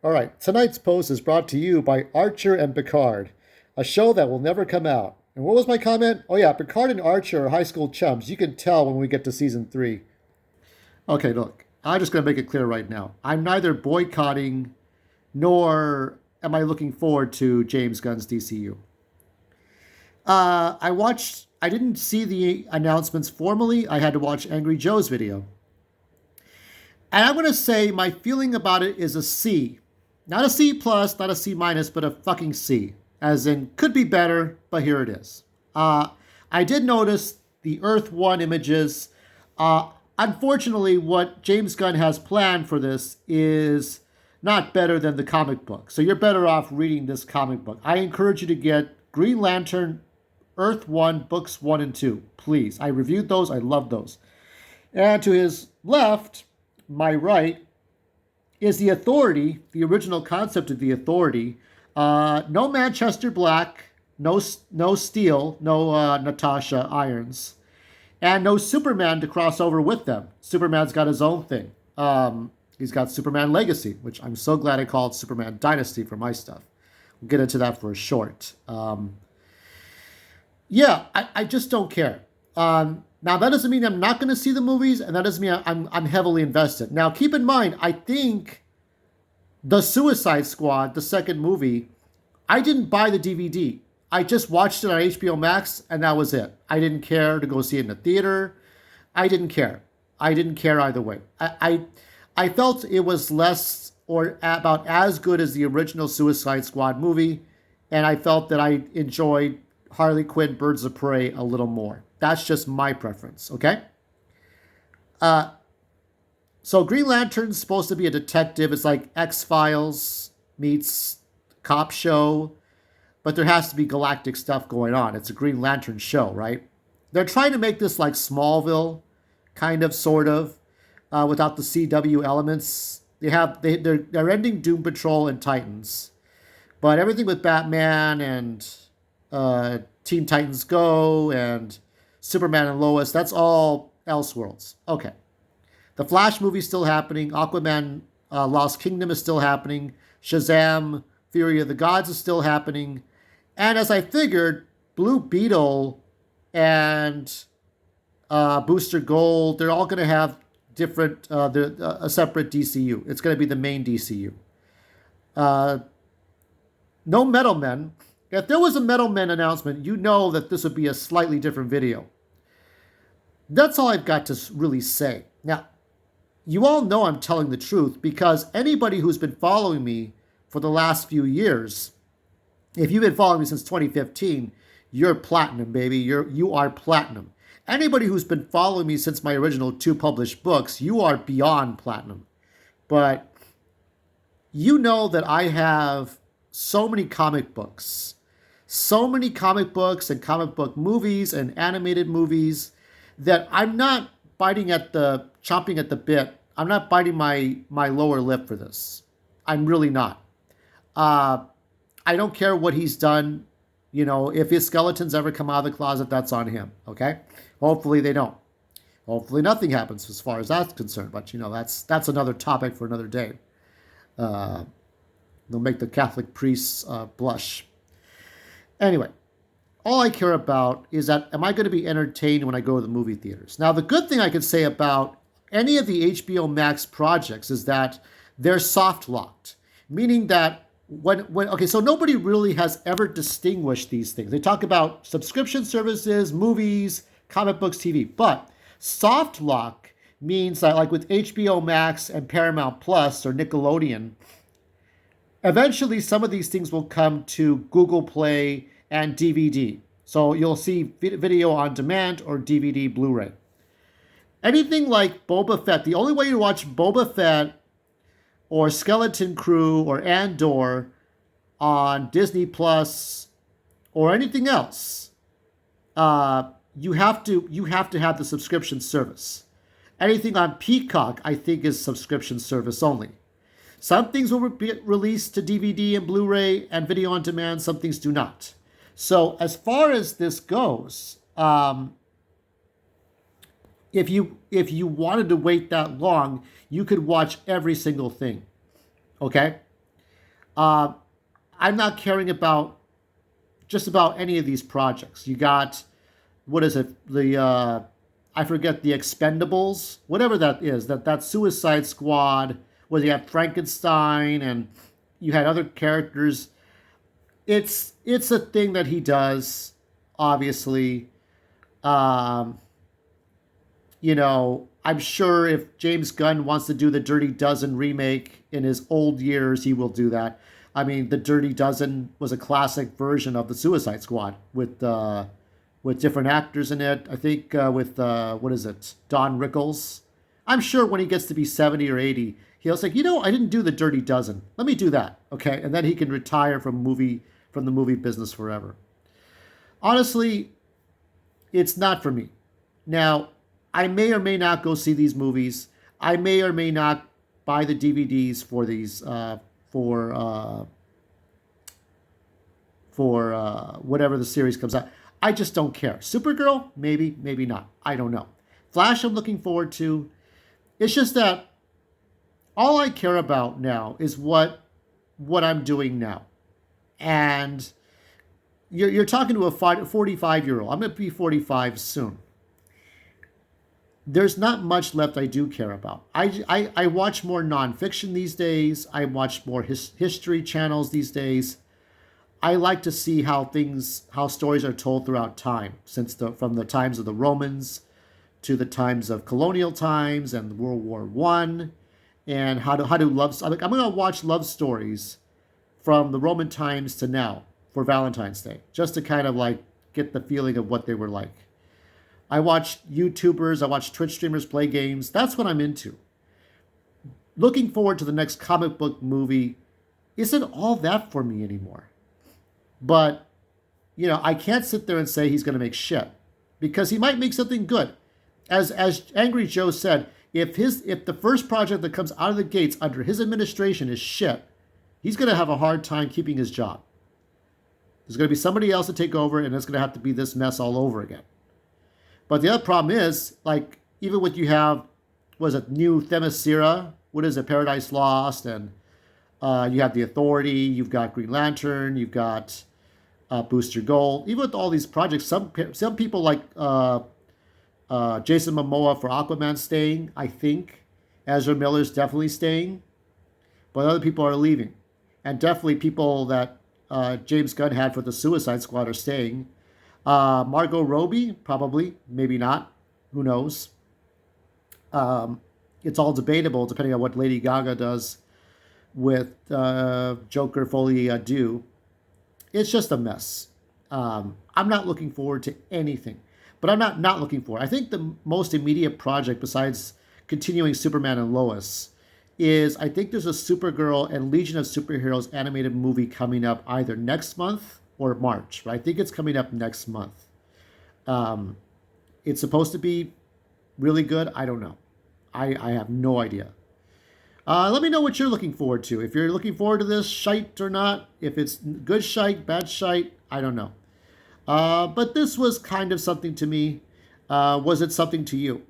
All right, tonight's post is brought to you by Archer and Picard, a show that will never come out. And what was my comment? Oh, yeah, Picard and Archer are high school chums. You can tell when we get to season 3. Okay, look, I'm just going to make it clear right now. I'm neither boycotting nor am I looking forward to James Gunn's DCU. I didn't see the announcements formally. I had to watch Angry Joe's video. And I'm going to say my feeling about it is a C. Not a C plus, not a C minus, but a fucking C. As in, could be better, but here it is. I did notice the Earth 1 images. Unfortunately, what James Gunn has planned for this is not better than the comic book. So you're better off reading this comic book. I encourage you to get Green Lantern Earth 1, books 1 and 2. Please. I reviewed those. I love those. And to his left, my right, is the Authority, the original concept of the Authority. No Manchester Black, no Steel, no Natasha Irons, and no Superman to cross over with them. Superman's got his own thing. He's got Superman Legacy, which I'm so glad I called Superman Dynasty for my stuff. We'll get into that for a short. I just don't care. Now, that doesn't mean I'm not going to see the movies, and that doesn't mean I'm heavily invested. Now, keep in mind, I think The Suicide Squad, the second movie, I didn't buy the DVD. I just watched it on HBO Max, and that was it. I didn't care to go see it in the theater. I didn't care. I didn't care either way. I felt it was less or about as good as the original Suicide Squad movie, and I felt that I enjoyed Harley Quinn Birds of Prey a little more. That's just my preference, okay? So Green Lantern's supposed to be a detective. It's like X-Files meets cop show, but there has to be galactic stuff going on. It's a Green Lantern show, right? They're trying to make this like Smallville, kind of, sort of, without the CW elements. They're ending Doom Patrol and Titans, but everything with Batman and Teen Titans Go and Superman and Lois, that's all Elseworlds. Okay. The Flash movie's still happening. Aquaman Lost Kingdom is still happening. Shazam Fury of the Gods is still happening. And as I figured, Blue Beetle and Booster Gold, they're all going to have different, a separate DCU. It's going to be the main DCU. No Metal Men. If there was a Metal Men announcement, you know that this would be a slightly different video. That's all I've got to really say. Now, you all know I'm telling the truth because anybody who's been following me for the last few years, if you've been following me since 2015, you're platinum, baby. You are platinum. Anybody who's been following me since my original 2 published books, you are beyond platinum. But you know that I have so many comic books and comic book movies and animated movies that I'm not chomping at the bit. I'm not biting my lower lip for this. I'm really not. I don't care what he's done. You know, if his skeletons ever come out of the closet, that's on him. Okay? Hopefully they don't. Hopefully nothing happens as far as that's concerned. But, you know, that's another topic for another day. They'll make the Catholic priests blush. Anyway, all I care about is that am I going to be entertained when I go to the movie theaters? Now, the good thing I could say about any of the HBO Max projects is that they're soft locked, meaning that so nobody really has ever distinguished these things. They talk about subscription services, movies, comic books, TV, but soft lock means that like with HBO Max and Paramount Plus or Nickelodeon, eventually some of these things will come to Google Play and DVD. So you'll see video on demand or DVD Blu-ray. Anything like Boba Fett, the only way to watch Boba Fett or Skeleton Crew or Andor on Disney Plus or anything else, you have to have the subscription service. Anything on Peacock, I think, is subscription service only. Some things will be released to DVD and Blu-ray and video on demand. Some things do not. So as far as this goes, if you wanted to wait that long, you could watch every single thing. Okay? Uh, I'm not caring about just about any of these projects. You got, what is it? I forget, the Expendables, whatever that is. That Suicide Squad where you have Frankenstein and you had other characters. It's a thing that he does, obviously. Um, I'm sure if James Gunn wants to do the Dirty Dozen remake in his old years, he will do that. I mean, the Dirty Dozen was a classic version of the Suicide Squad with different actors in it. I think with what is it, Don Rickles. I'm sure when he gets to be 70 or 80, he'll say, I didn't do the Dirty Dozen. Let me do that, okay? And then he can retire from the movie business forever. Honestly, it's not for me. Now, I may or may not go see these movies. I may or may not buy the DVDs for these for whatever the series comes out. I just don't care. Supergirl, maybe, maybe not. I don't know. Flash, I'm looking forward to. It's just that all I care about now is what I'm doing now, and you're talking to a 45-year-old. I'm going to be 45 soon. There's not much left I do care about. I watch more nonfiction these days. I watch more history channels these days. I like to see how stories are told throughout time, from the times of the Romans to the times of colonial times and World War One, and how do love. I'm going to watch love stories from the Roman times to now for Valentine's Day, just to kind of like get the feeling of what they were like. I watch YouTubers, I watch Twitch streamers play games. That's what I'm into. Looking forward to the next comic book movie isn't all that for me anymore. But, I can't sit there and say he's going to make shit, because he might make something good. As Angry Joe said, if the first project that comes out of the gates under his administration is shit, he's going to have a hard time keeping his job. There's going to be somebody else to take over, and it's going to have to be this mess all over again. But the other problem is, like, even what you have, was it New Themyscira? What is it, Paradise Lost? And you have The Authority, you've got Green Lantern, you've got Booster Gold. Even with all these projects, some people like Jason Momoa for Aquaman staying, I think. Ezra Miller's definitely staying. But other people are leaving. And definitely people that James Gunn had for the Suicide Squad are staying. Margot Robbie, probably, maybe not. Who knows? It's all debatable depending on what Lady Gaga does with Joker Folie à Deux. It's just a mess. I'm not looking forward to anything. But I'm not looking forward. I think the most immediate project, besides continuing Superman and Lois, is I think there's a Supergirl and Legion of Superheroes animated movie coming up either next month or March. But I think it's coming up next month. It's supposed to be really good. I don't know. I have no idea. Let me know what you're looking forward to. If you're looking forward to this shite or not. If it's good shite, bad shite, I don't know. But this was kind of something to me. Was it something to you?